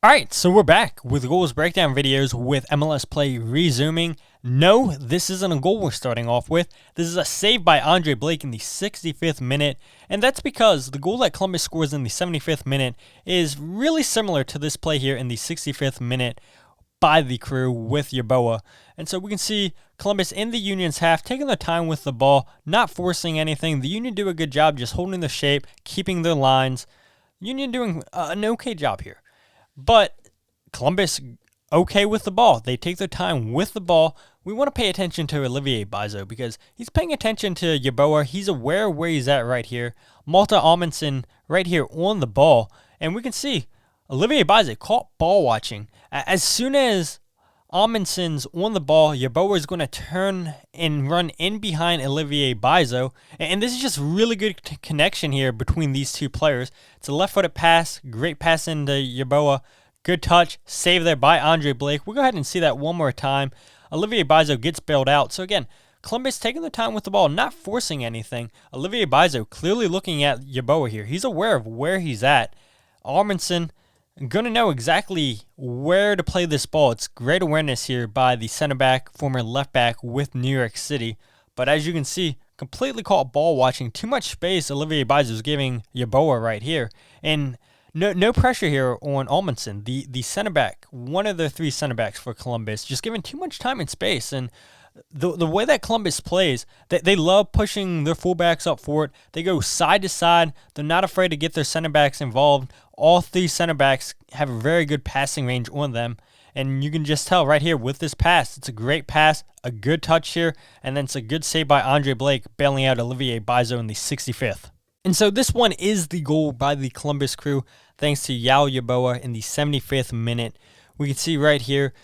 Alright, so we're back with goals breakdown videos with MLS play resuming. No, this isn't a goal we're starting off with. This is a save by Andre Blake in the 65th minute, and that's because the goal that Columbus scores in the 75th minute is really similar to this play here in the 65th minute by the Crew with Yeboah. And so we can see Columbus in the Union's half taking their time with the ball, not forcing anything. The Union do a good job just holding the shape, keeping their lines. Union doing an okay job here. But Columbus, okay with the ball. They take their time with the ball. We want to pay attention to Olivier Bizo because he's paying attention to Yeboah. He's aware of where he's at right here. Malta Amundsen right here on the ball. And we can see Olivier Bizo caught ball watching. As soon as Amundsen's on the ball, Yeboah is going to turn and run in behind Olivier Bizo. And this is just really good connection here between these two players. It's a left-footed pass, great pass into Yeboah, good touch, save there by Andre Blake. We'll go ahead and see that one more time. Olivier Bizo gets bailed out. So again, Columbus taking the time with the ball, not forcing anything. Olivier Bizo clearly looking at Yeboah here. He's aware of where he's at. Amundsen going to know exactly where to play this ball. It's great awareness here by the center back, former left back with New York City. But as you can see, completely caught ball watching. Too much space Olivier Bizo is giving Yeboah right here. And no pressure here on Amundsen, the center back, one of the three center backs for Columbus, just giving too much time and space. And the way that Columbus plays, they love pushing their fullbacks up forward. They go side to side. They're not afraid to get their center backs involved. All three center backs have a very good passing range on them. And you can just tell right here with this pass, it's a great pass, a good touch here, and then it's a good save by Andre Blake, bailing out Olivier Bizo in the 65th. And so this one is the goal by the Columbus Crew, thanks to Yaw Yeboah in the 75th minute. We can see right here,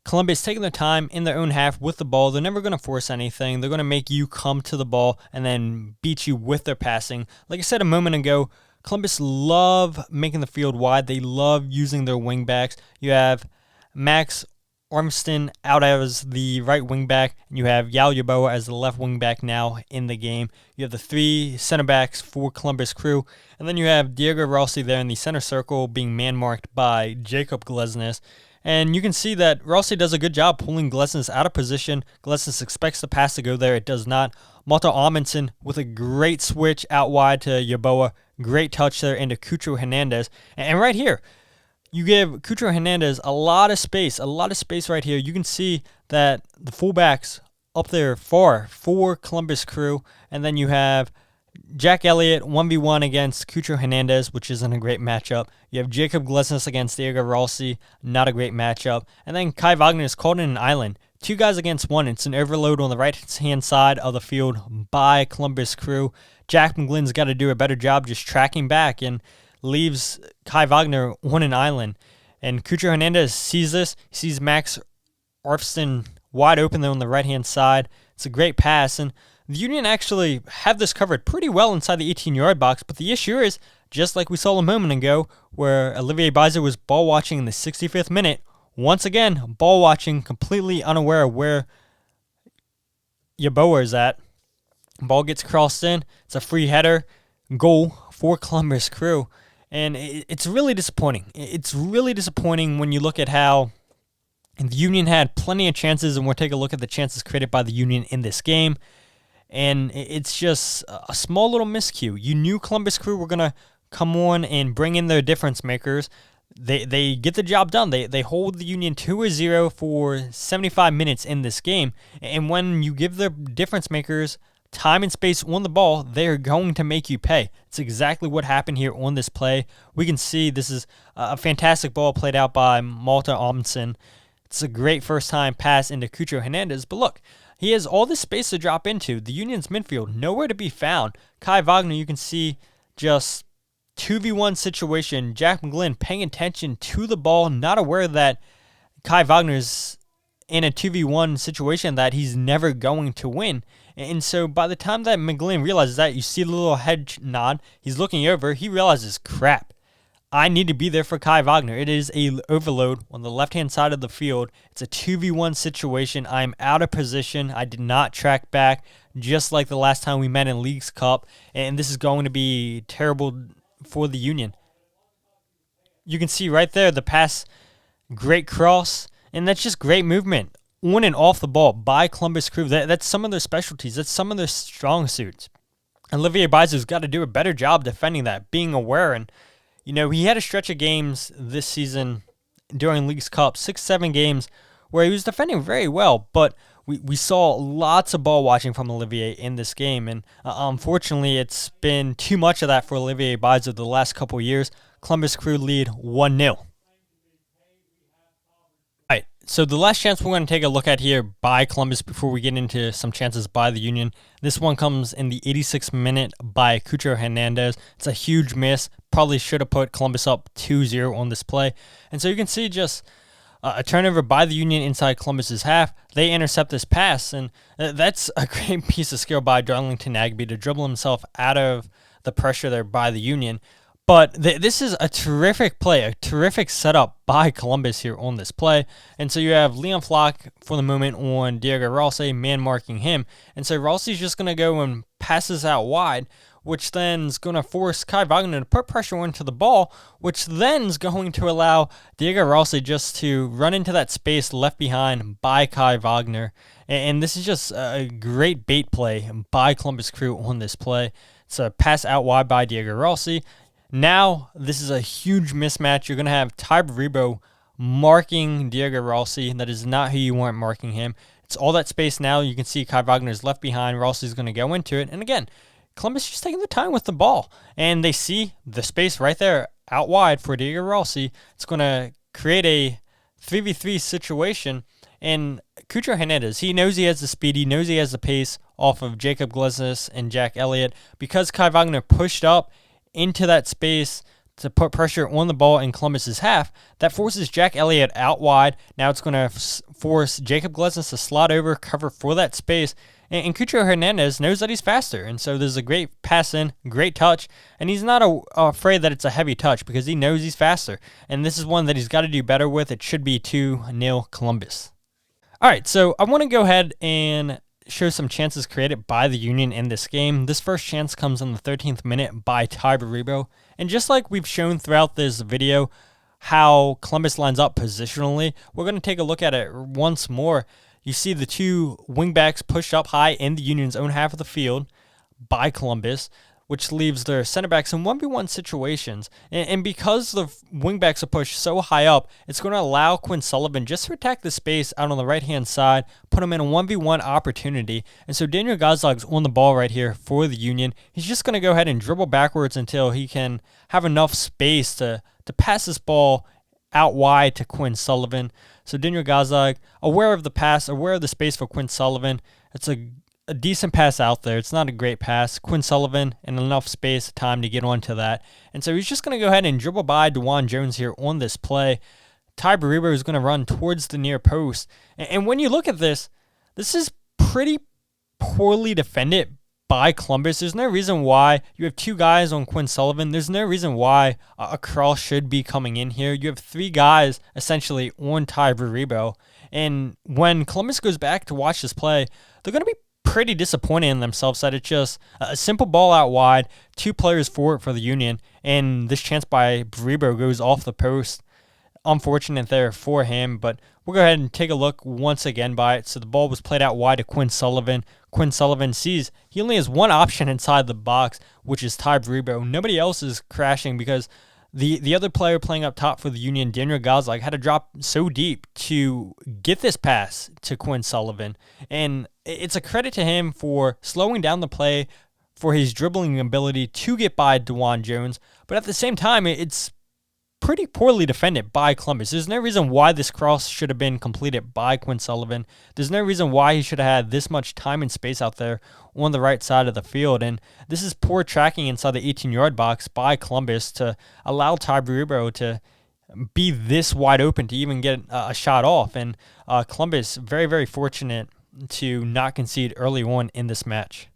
Columbus taking their time in their own half with the ball. They're never going to force anything. They're going to make you come to the ball and then beat you with their passing. Like I said a moment ago, Columbus love making the field wide. They love using their wing backs. You have Max Ormston out as the right wing back, and you have Yaw Yeboah as the left wing back now in the game. You have the three center backs for Columbus Crew, and then you have Diego Rossi there in the center circle being man-marked by Jacob Glesnes. And you can see that Rossi does a good job pulling Glesnes out of position. Glesnes expects the pass to go there. It does not. Malta Amundsen with a great switch out wide to Yeboah. Great touch there into Cucho Hernandez. And right here, you give Cucho Hernandez a lot of space right here. You can see that the fullbacks up there far for Columbus Crew. And then you have Jack Elliott 1v1 against Cucho Hernandez, which isn't a great matchup. You have Jacob Glesnes against Diego Rossi, not a great matchup. And then Kai Wagner is caught in an island. Two guys against one. It's an overload on the right-hand side of the field by Columbus Crew. Jack McGlynn's got to do a better job just tracking back and leaves Kai Wagner on an island. And Cucho Hernandez sees this. He sees Max Ormston wide open there on the right-hand side. It's a great pass, and the Union actually have this covered pretty well inside the 18-yard box, but the issue is, just like we saw a moment ago, where Olivier Bizo was ball watching in the 65th minute, once again, ball watching, completely unaware of where Yeboah is at. Ball gets crossed in. It's a free header goal for Columbus Crew, and it's really disappointing. It's really disappointing when you look at how the Union had plenty of chances, and we'll take a look at the chances created by the Union in this game. And it's just a small little miscue. You knew Columbus Crew were going to come on and bring in their difference makers. They get the job done. They hold the Union 2-0 for 75 minutes in this game. And when you give the difference makers time and space on the ball, they're going to make you pay. It's exactly what happened here on this play. We can see this is a fantastic ball played out by Malta Amundsen. It's a great first-time pass into Cucho Hernandez. But look, he has all this space to drop into. The Union's midfield, nowhere to be found. Kai Wagner, you can see just 2v1 situation. Jack McGlynn paying attention to the ball, not aware that Kai Wagner's in a 2v1 situation that he's never going to win. And so by the time that McGlynn realizes that, you see the little head nod, he's looking over, he realizes, crap, I need to be there for Kai Wagner. It is a overload on the left-hand side of the field. It's a 2v1 situation. I'm out of position. I did not track back, just like the last time we met in Leagues Cup. And this is going to be terrible for the Union. you can see right there the pass, great cross, and that's just great movement on and off the ball by Columbus Crew. That's some of their specialties. That's some of their strong suits. Olivier Baizu's got to do a better job defending that, being aware. And, he had a stretch of games this season during Leagues Cup, 6-7 games, where he was defending very well, but we saw lots of ball watching from Olivier in this game, and unfortunately, it's been too much of that for Olivier Baizu the last couple of years. Columbus Crew lead 1-0. All right, so the last chance we're going to take a look at here by Columbus before we get into some chances by the Union. This one comes in the 86th minute by Cucho Hernandez. It's a huge miss. Probably should have put Columbus up 2-0 on this play. And so you can see just a turnover by the Union inside Columbus's half. They intercept this pass, and that's a great piece of skill by Darlington Nagbe to dribble himself out of the pressure there by the Union. But this is a terrific play, a terrific setup by Columbus here on this play. And so you have Leon Flock for the moment on Diego Rossi, man marking him. And so Rossi's just going to go and passes out wide, which then is going to force Kai Wagner to put pressure into the ball, which then is going to allow Diego Rossi just to run into that space left behind by Kai Wagner. And this is just a great bait play by Columbus Crew on this play. It's a pass out wide by Diego Rossi. Now, this is a huge mismatch. You're going to have Ty Baribo marking Diego Rossi. That is not who you want marking him. It's all that space now. You can see Kai Wagner's left behind. Rossi's going to go into it. And again, Columbus just taking the time with the ball. And they see the space right there out wide for Diego Rossi. It's going to create a 3v3 situation. And Cucho Hernandez, he knows he has the speed. He knows he has the pace off of Jacob Glesnes and Jack Elliott. Because Kai Wagner pushed up into that space to put pressure on the ball in Columbus's half, that forces Jack Elliott out wide. Now it's going to force Jacob Glesnes to slot over, cover for that space, and Cucho Hernandez knows that he's faster, and so there's a great pass in, great touch, and he's not afraid that it's a heavy touch because he knows he's faster, and this is one that he's got to do better with. It should be 2-0 Columbus. All right, so I want to go ahead and show some chances created by the Union in this game. This first chance comes in the 13th minute by Ty Baribo. And just like we've shown throughout this video how Columbus lines up positionally, we're going to take a look at it once more. You see the two wingbacks pushed up high in the Union's own half of the field by Columbus, which leaves their center backs in 1v1 situations. And because the wingbacks are pushed so high up, it's going to allow Quinn Sullivan just to attack the space out on the right-hand side, put him in a 1v1 opportunity. And so Daniel Gazlag's on the ball right here for the Union. He's just going to go ahead and dribble backwards until he can have enough space to pass this ball out wide to Quinn Sullivan. So Daniel Gazlag, aware of the pass, aware of the space for Quinn Sullivan. It's a decent pass out there. It's not a great pass. Quinn Sullivan and enough space, time to get onto that. And so he's just going to go ahead and dribble by DeJuan Jones here on this play. Ty Baribo is going to run towards the near post. And when you look at this, this is pretty poorly defended by Columbus. There's no reason why you have two guys on Quinn Sullivan. There's no reason why a cross should be coming in here. You have three guys essentially on Ty Baribo. And when Columbus goes back to watch this play, they're going to be pretty disappointed in themselves that it's just a simple ball out wide, two players for it for the Union, and this chance by Baribo goes off the post. Unfortunate there for him, but we'll go ahead and take a look once again by it. So the ball was played out wide to Quinn Sullivan. Quinn Sullivan sees he only has one option inside the box, which is Ty Baribo. Nobody else is crashing because the other player playing up top for the Union, Daniel Gazlag, had to drop so deep to get this pass to Quinn Sullivan. And it's a credit to him for slowing down the play, for his dribbling ability to get by DeJuan Jones. But at the same time, it's pretty poorly defended by Columbus. There's no reason why this cross should have been completed by Quinn Sullivan. There's no reason why he should have had this much time and space out there on the right side of the field. And this is poor tracking inside the 18-yard box by Columbus to allow Ty Baribo to be this wide open to even get a shot off. And Columbus, very, very fortunate to not concede early on in this match.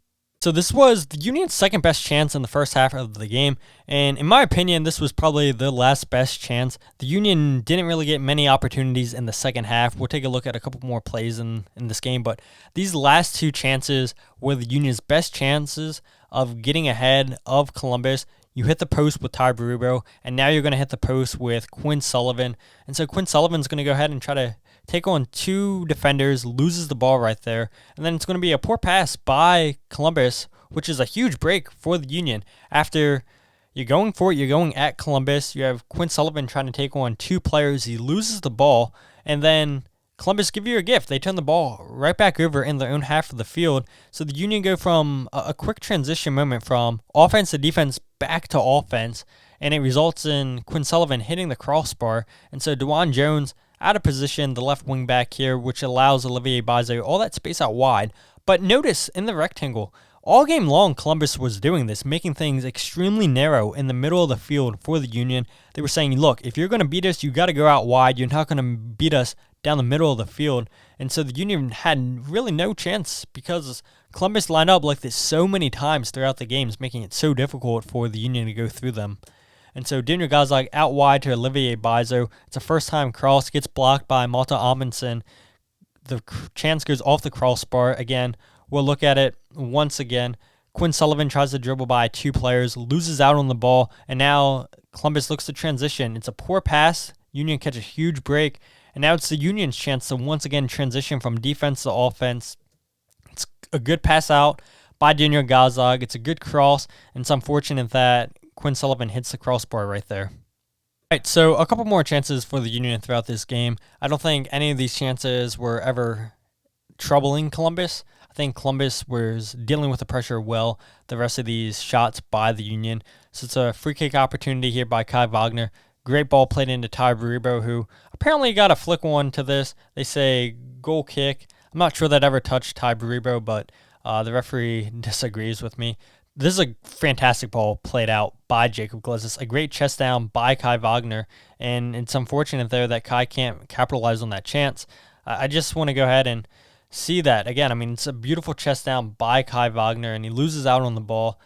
So this was the Union's second best chance in the first half of the game, and in my opinion, this was probably the last best chance. The Union didn't really get many opportunities in the second half. We'll take a look at a couple more plays in this game, but these last two chances were the Union's best chances of getting ahead of Columbus. you hit the post with Baribo, and now you're going to hit the post with Quinn Sullivan. And so Quinn Sullivan's going to go ahead and try to take on two defenders, loses the ball right there, and then it's going to be a poor pass by Columbus, which is a huge break for the Union. After you're going for it, you're going at Columbus, you have Quinn Sullivan trying to take on two players, he loses the ball, and then Columbus give you a gift. They turn the ball right back over in their own half of the field. So the Union go from a quick transition moment from offense to defense back to offense, and it results in Quinn Sullivan hitting the crossbar. And so DeJuan Jones out of position, the left wing back here, which allows Olivier Bazo all that space out wide. But notice in the rectangle, all game long, Columbus was doing this, making things extremely narrow in the middle of the field for the Union. They were saying, look, if you're going to beat us, you got to go out wide. You're not going to beat us down the middle of the field. And so the Union had really no chance because Columbus lined up like this so many times throughout the games, making it so difficult for the Union to go through them. And so Daniel Gazdag out wide to Olivier Bazo. It's a first-time cross, gets blocked by Malta Amundsen. The chance goes off the crossbar. Again, we'll look at it once again. Quinn Sullivan tries to dribble by two players, loses out on the ball, and now Columbus looks to transition. It's a poor pass. Union catch a huge break, and now it's the Union's chance to once again transition from defense to offense. It's a good pass out by Daniel Gazdag. It's a good cross, and it's unfortunate that Quinn Sullivan hits the crossbar right there. All right, so a couple more chances for the Union throughout this game. I don't think any of these chances were ever troubling Columbus. I think Columbus was dealing with the pressure well the rest of these shots by the Union. So it's a free kick opportunity here by Kai Wagner. Great ball played into Baribo, who apparently got a flick one to this. They say goal kick. I'm not sure that ever touched Baribo, but the referee disagrees with me. This is a fantastic ball played out by Jacob Glesnes. A great chest down by Kai Wagner, and it's unfortunate there that Kai can't capitalize on that chance. I just want to go ahead and see that again. I mean, it's a beautiful chest down by Kai Wagner, and he loses out on the ball.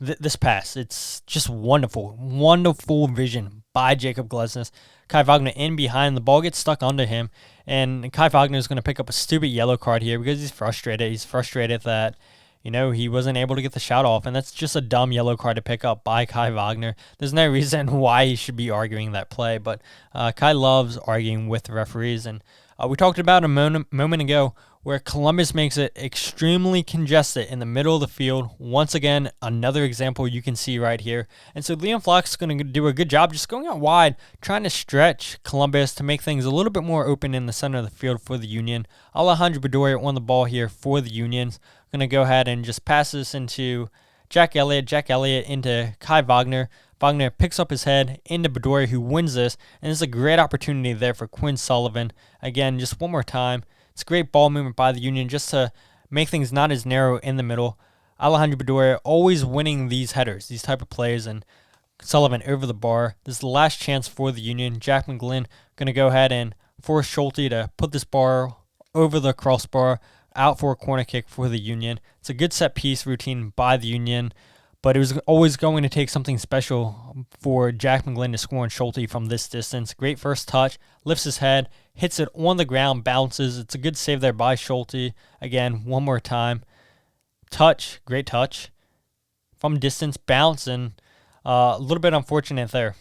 This pass, it's just wonderful, wonderful vision by Jacob Glesnes. Kai Wagner in behind, the ball gets stuck under him, and Kai Wagner is going to pick up a stupid yellow card here because he's frustrated. He's frustrated that he wasn't able to get the shot off, and that's just a dumb yellow card to pick up by Kai Wagner. There's no reason why he should be arguing that play, but Kai loves arguing with the referees, and we talked about a moment ago where Columbus makes it extremely congested in the middle of the field. Once again, another example you can see right here. And so Liam Flock's going to do a good job just going out wide, trying to stretch Columbus to make things a little bit more open in the center of the field for the Union. Alejandro Bedoya on the ball here for the Unions. Going to go ahead and just pass this into Jack Elliott. Jack Elliott into Kai Wagner. Wagner picks up his head into Bedoya, who wins this, and it's a great opportunity there for Quinn Sullivan. Again, just one more time. It's a great ball movement by the Union just to make things not as narrow in the middle. Alejandro Bedoya always winning these headers, these type of plays, and Sullivan over the bar. This is the last chance for the Union. Jack McGlynn going to go ahead and force Schulte to put this bar over the crossbar, out for a corner kick for the Union. It's a good set piece routine by the Union, but it was always going to take something special for Jack McGlynn to score on Schulte from this distance. Great first touch, lifts his head, hits it on the ground, bounces. It's a good save there by Schulte. Again, one more time. Touch, great touch. From distance, bounce, and a little bit unfortunate there